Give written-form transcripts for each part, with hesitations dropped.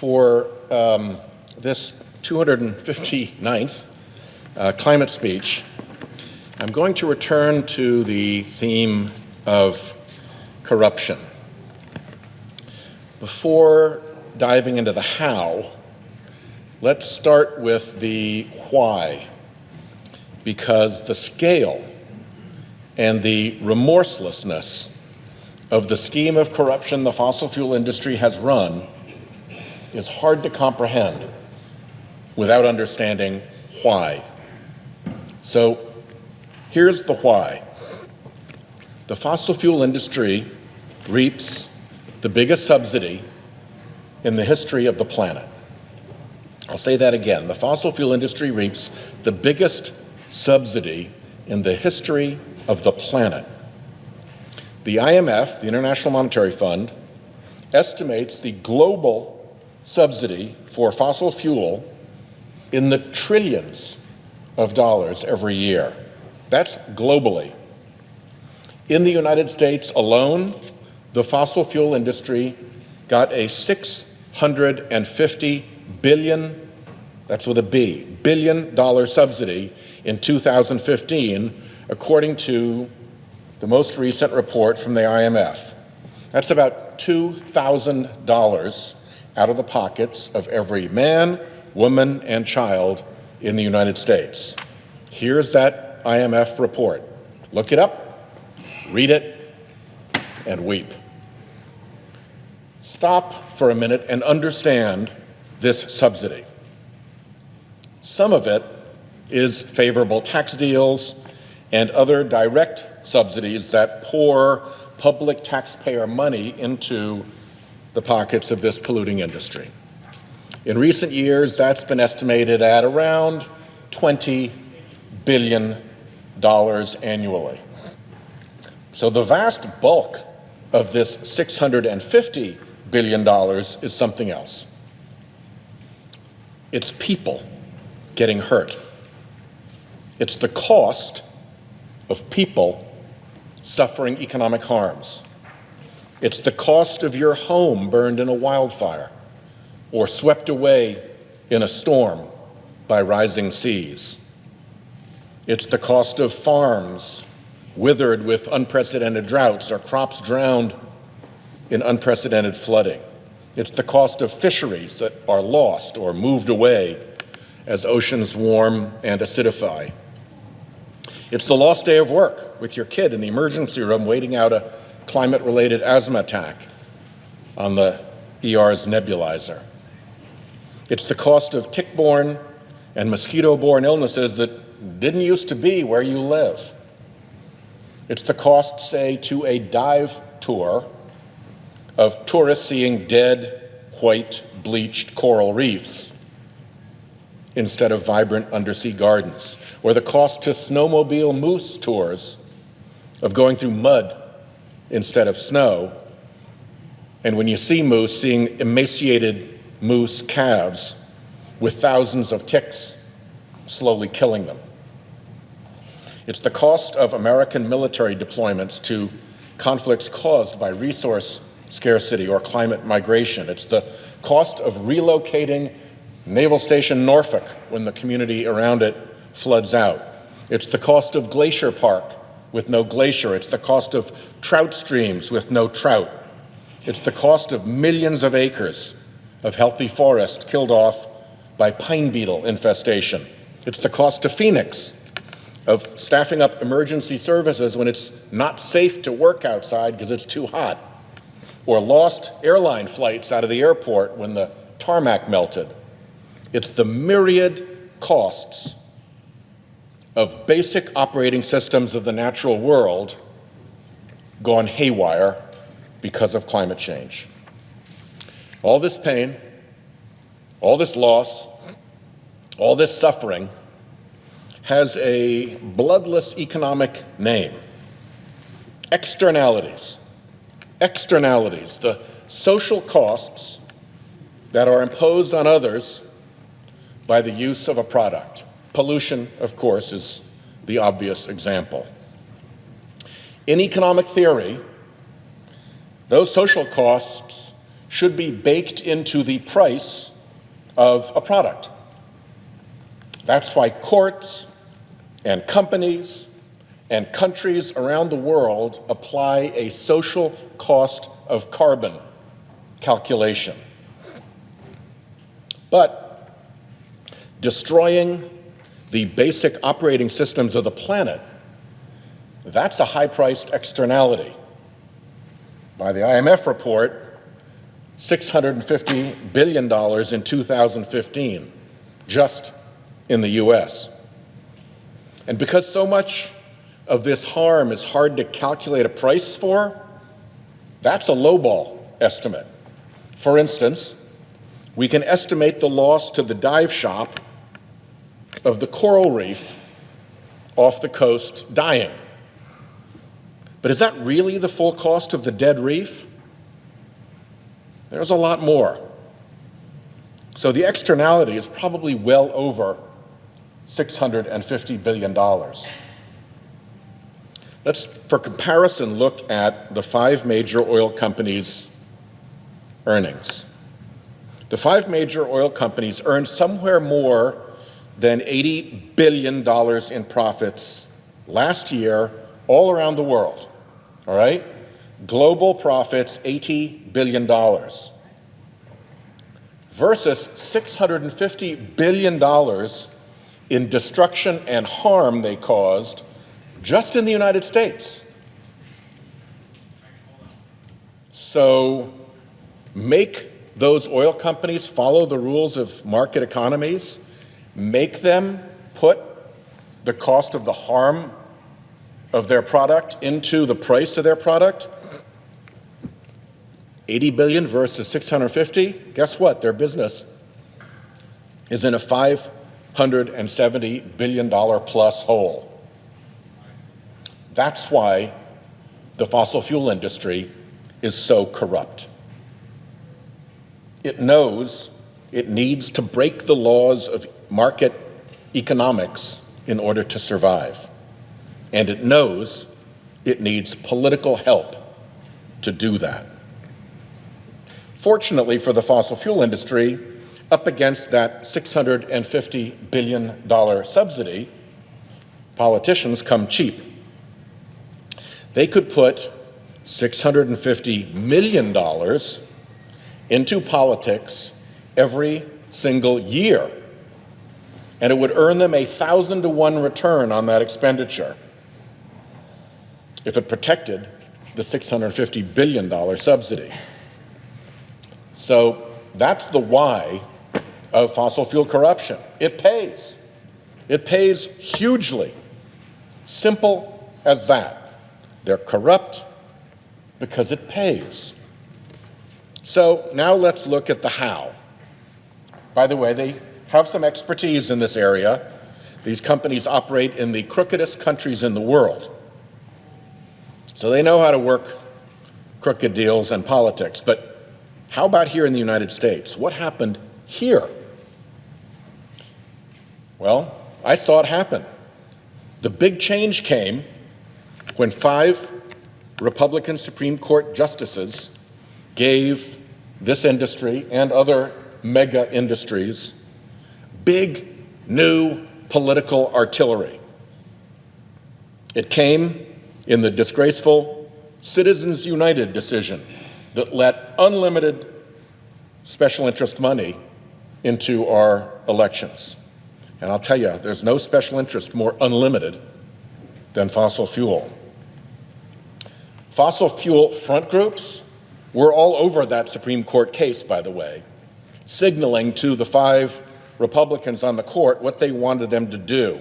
for this 259th climate speech, I'm going to return to the theme of corruption. Before diving into the how, let's start with the why, because the scale and the remorselessness of the scheme of corruption the fossil fuel industry has run is hard to comprehend without understanding why. So here's the why. The fossil fuel industry reaps the biggest subsidy in the history of the planet. I'll say that again. The fossil fuel industry reaps the biggest subsidy in the history of the planet. The IMF, the International Monetary Fund, estimates the global subsidy for fossil fuel in the trillions of dollars every year. That's globally. In the United States alone, the fossil fuel industry got a $650 billion, that's with a B, billion-dollar subsidy in 2015, according to the most recent report from the IMF. That's about $2,000 out of the pockets of every man, woman, and child in the United States. Here's that IMF report. Look it up, read it, and weep. Stop for a minute and understand this subsidy. Some of it is favorable tax deals and other direct subsidies that pour public taxpayer money into the pockets of this polluting industry. In recent years, that's been estimated at around $20 billion annually. So the vast bulk of this $650 billion is something else. It's people getting hurt. It's the cost of people suffering economic harms. It's the cost of your home burned in a wildfire or swept away in a storm by rising seas. It's the cost of farms withered with unprecedented droughts or crops drowned in unprecedented flooding. It's the cost of fisheries that are lost or moved away as oceans warm and acidify. It's the lost day of work with your kid in the emergency room waiting out a climate-related asthma attack on the ER's nebulizer. It's the cost of tick-borne and mosquito-borne illnesses that didn't used to be where you live. It's the cost, say, to a dive tour of tourists seeing dead, white, bleached coral reefs instead of vibrant undersea gardens, or the cost to snowmobile moose tours of going through mud instead of snow, and when you see moose, seeing emaciated moose calves with thousands of ticks slowly killing them. It's the cost of American military deployments to conflicts caused by resource scarcity or climate migration. It's the cost of relocating Naval Station Norfolk when the community around it floods out. It's the cost of Glacier Park with no glacier. It's the cost of trout streams with no trout. It's the cost of millions of acres of healthy forest killed off by pine beetle infestation. It's the cost to Phoenix of staffing up emergency services when it's not safe to work outside because it's too hot, or lost airline flights out of the airport when the tarmac melted. It's the myriad costs of basic operating systems of the natural world gone haywire because of climate change. All this pain, all this loss, all this suffering has a bloodless economic name: externalities. Externalities, the social costs that are imposed on others by the use of a product. Pollution, of course, is the obvious example. In economic theory, those social costs should be baked into the price of a product. That's why courts and companies and countries around the world apply a social cost of carbon calculation. But destroying the basic operating systems of the planet, that's a high-priced externality. By the IMF report, $650 billion in 2015, just in the US. And because so much of this harm is hard to calculate a price for, that's a lowball estimate. For instance, we can estimate the loss to the dive shop of the coral reef off the coast dying. But is that really the full cost of the dead reef? There's a lot more. So the externality is probably well over $650 billion. Let's, for comparison, look at the 5 major oil companies' earnings. The 5 major oil companies earned somewhere more than $80 billion in profits last year all around the world, all right? Global profits, $80 billion versus $650 billion in destruction and harm they caused just in the United States. So make those oil companies follow the rules of market economies, make them put the cost of the harm of their product into the price of their product. 80 billion versus 650, guess what? Their business is in a $570 billion plus hole. That's why the fossil fuel industry is so corrupt. It knows it needs to break the laws of market economics in order to survive. And it knows it needs political help to do that. Fortunately for the fossil fuel industry, up against that $650 billion subsidy, politicians come cheap. They could put $650 million into politics every single year, and it would earn them a 1,000-to-1 return on that expenditure if it protected the $650 billion subsidy. So that's the why of fossil fuel corruption. It pays. It pays hugely. Simple as that. They're corrupt because it pays. So now let's look at the how. By the way, they have some expertise in this area. These companies operate in the crookedest countries in the world. So they know how to work crooked deals and politics. But how about here in the United States? What happened here? Well, I saw it happen. The big change came when 5 Republican Supreme Court justices gave this industry and other mega industries big, new political artillery. It came in the disgraceful Citizens United decision that let unlimited special interest money into our elections. And I'll tell you, there's no special interest more unlimited than fossil fuel. Fossil fuel front groups were all over that Supreme Court case, by the way, signaling to the 5 Republicans on the court what they wanted them to do.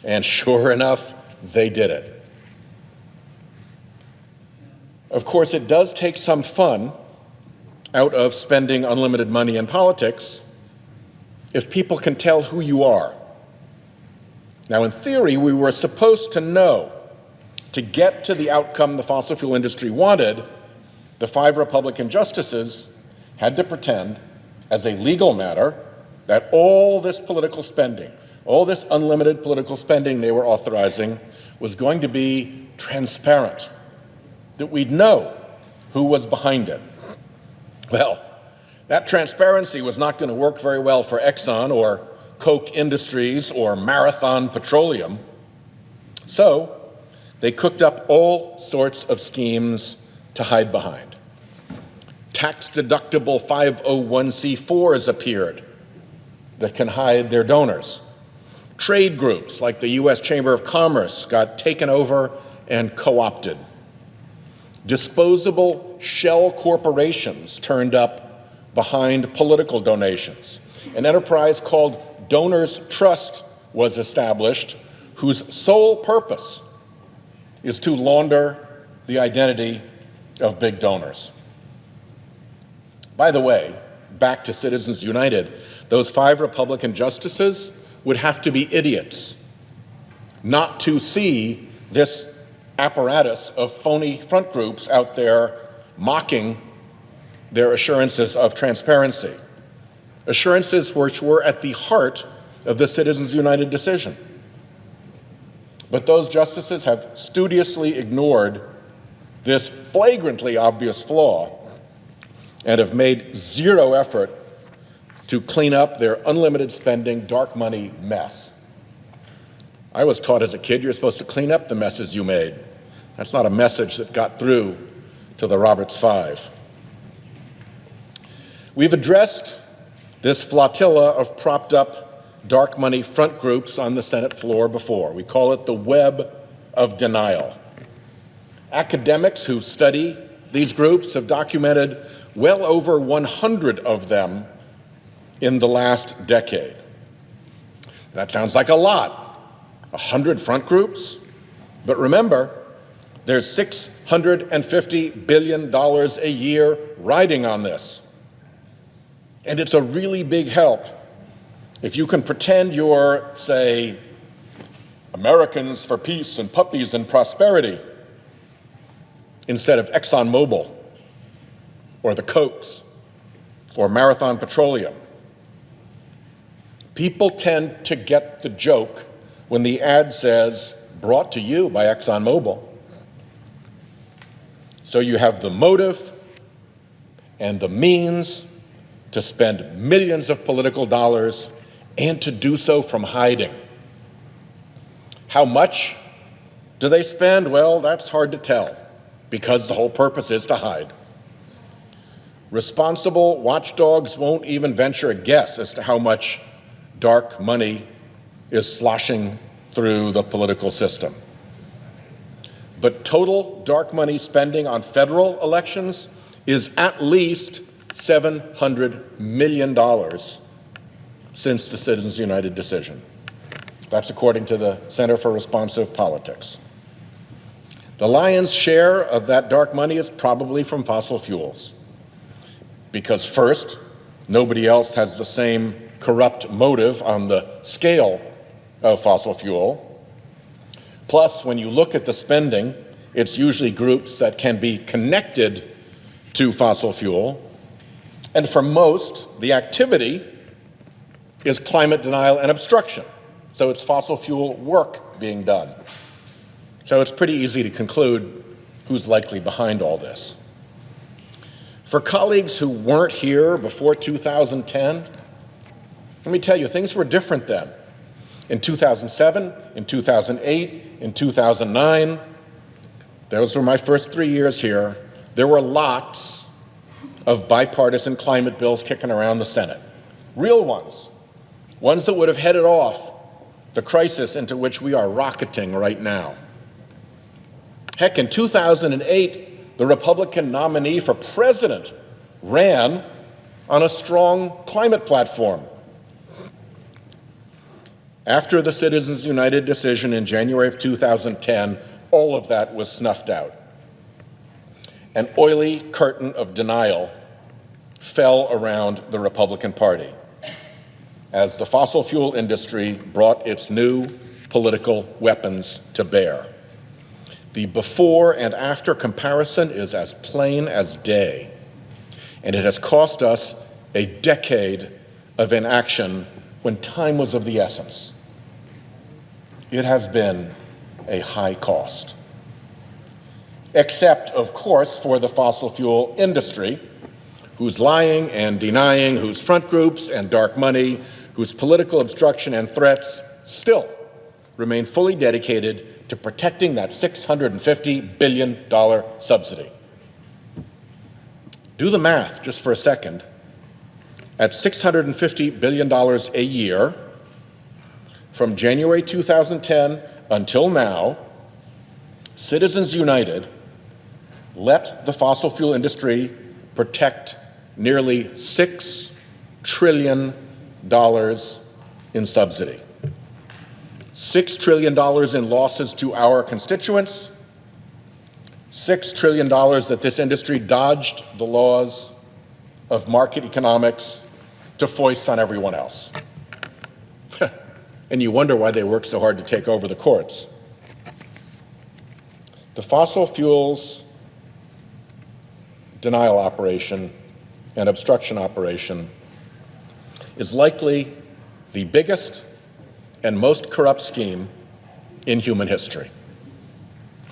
And sure enough, they did it. Of course, it does take some fun out of spending unlimited money in politics if people can tell who you are. Now, in theory, we were supposed to know, to get to the outcome the fossil fuel industry wanted, the 5 Republican justices had to pretend, as a legal matter, that all this political spending, all this unlimited political spending they were authorizing was going to be transparent, that we'd know who was behind it. Well, that transparency was not going to work very well for Exxon or Koch Industries or Marathon Petroleum. So they cooked up all sorts of schemes to hide behind. Tax-deductible 501c4s appeared that can hide their donors. Trade groups like the U.S. Chamber of Commerce got taken over and co-opted. Disposable shell corporations turned up behind political donations. An enterprise called Donors Trust was established, whose sole purpose is to launder the identity of big donors. By the way, back to Citizens United, those 5 Republican justices would have to be idiots not to see this apparatus of phony front groups out there mocking their assurances of transparency, assurances which were at the heart of the Citizens United decision. But those justices have studiously ignored this flagrantly obvious flaw and have made zero effort to clean up their unlimited spending, dark money mess. I was taught as a kid you're supposed to clean up the messes you made. That's not a message that got through to the Roberts Five. We've addressed this flotilla of propped up dark money front groups on the Senate floor before. We call it the web of denial. Academics who study these groups have documented well over 100 of them in the last decade. That sounds like a lot, 100 front groups. But remember, there's $650 billion a year riding on this. And it's a really big help if you can pretend you're, say, Americans for Peace and Puppies and Prosperity instead of ExxonMobil or the Kochs or Marathon Petroleum. People tend to get the joke when the ad says, brought to you by ExxonMobil. So you have the motive and the means to spend millions of political dollars and to do so from hiding. How much do they spend? Well, that's hard to tell because the whole purpose is to hide. Responsible watchdogs won't even venture a guess as to how much dark money is sloshing through the political system. But total dark money spending on federal elections is at least $700 million since the Citizens United decision. That's according to the Center for Responsive Politics. The lion's share of that dark money is probably from fossil fuels. Because first, nobody else has the same corrupt motive on the scale of fossil fuel. Plus, when you look at the spending, it's usually groups that can be connected to fossil fuel. And for most, the activity is climate denial and obstruction. So it's fossil fuel work being done. So it's pretty easy to conclude who's likely behind all this. For colleagues who weren't here before 2010, let me tell you, things were different then. In 2007, in 2008, in 2009, those were my first 3 years here, there were lots of bipartisan climate bills kicking around the Senate. Real ones. Ones that would have headed off the crisis into which we are rocketing right now. Heck, in 2008, the Republican nominee for president ran on a strong climate platform. After the Citizens United decision in January of 2010, all of that was snuffed out. An oily curtain of denial fell around the Republican Party as the fossil fuel industry brought its new political weapons to bear. The before and after comparison is as plain as day, and it has cost us a decade of inaction when time was of the essence. It has been a high cost. Except, of course, for the fossil fuel industry, whose lying and denying, whose front groups and dark money, whose political obstruction and threats still remain fully dedicated to protecting that $650 billion subsidy. Do the math just for a second. At $650 billion a year, from January 2010 until now, Citizens United let the fossil fuel industry protect nearly $6 trillion in subsidy. $6 trillion in losses to our constituents, $6 trillion that this industry dodged the laws of market economics to foist on everyone else. And you wonder why they work so hard to take over the courts. The fossil fuels denial operation and obstruction operation is likely the biggest and most corrupt scheme in human history.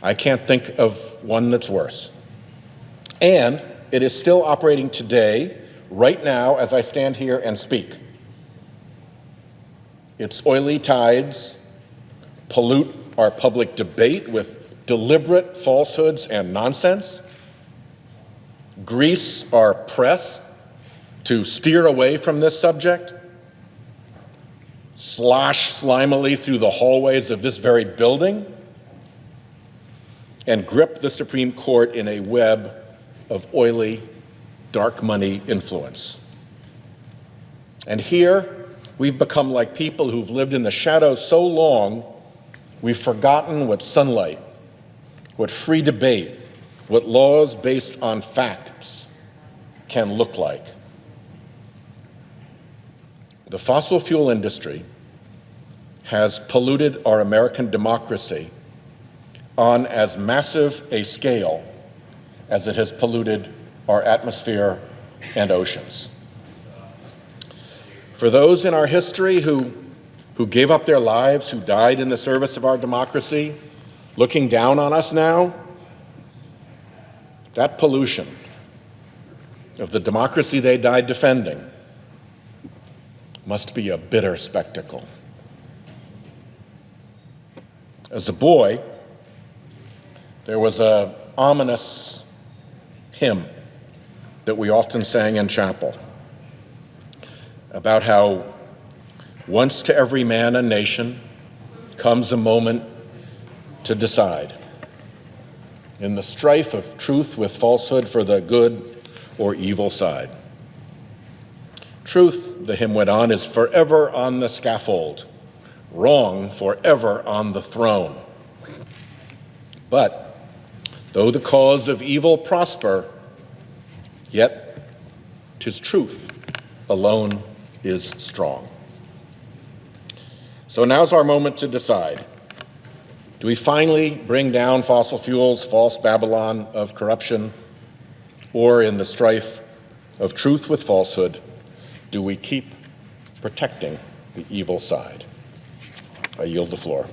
I can't think of one that's worse. And it is still operating today, right now, as I stand here and speak. Its oily tides pollute our public debate with deliberate falsehoods and nonsense, grease our press to steer away from this subject, slosh slimily through the hallways of this very building, and grip the Supreme Court in a web of oily, dark money influence. And here, we've become like people who've lived in the shadows so long, we've forgotten what sunlight, what free debate, what laws based on facts can look like. The fossil fuel industry has polluted our American democracy on as massive a scale as it has polluted our atmosphere and oceans. For those in our history who gave up their lives, who died in the service of our democracy, looking down on us now, that pollution of the democracy they died defending must be a bitter spectacle. As a boy, there was an ominous hymn that we often sang in chapel about how once to every man and nation comes a moment to decide. In the strife of truth with falsehood for the good or evil side. Truth, the hymn went on, is forever on the scaffold, wrong forever on the throne. But though the cause of evil prosper, yet 'tis truth alone is strong. So now's our moment to decide. Do we finally bring down fossil fuels, false Babylon of corruption, or in the strife of truth with falsehood, do we keep protecting the evil side? I yield the floor.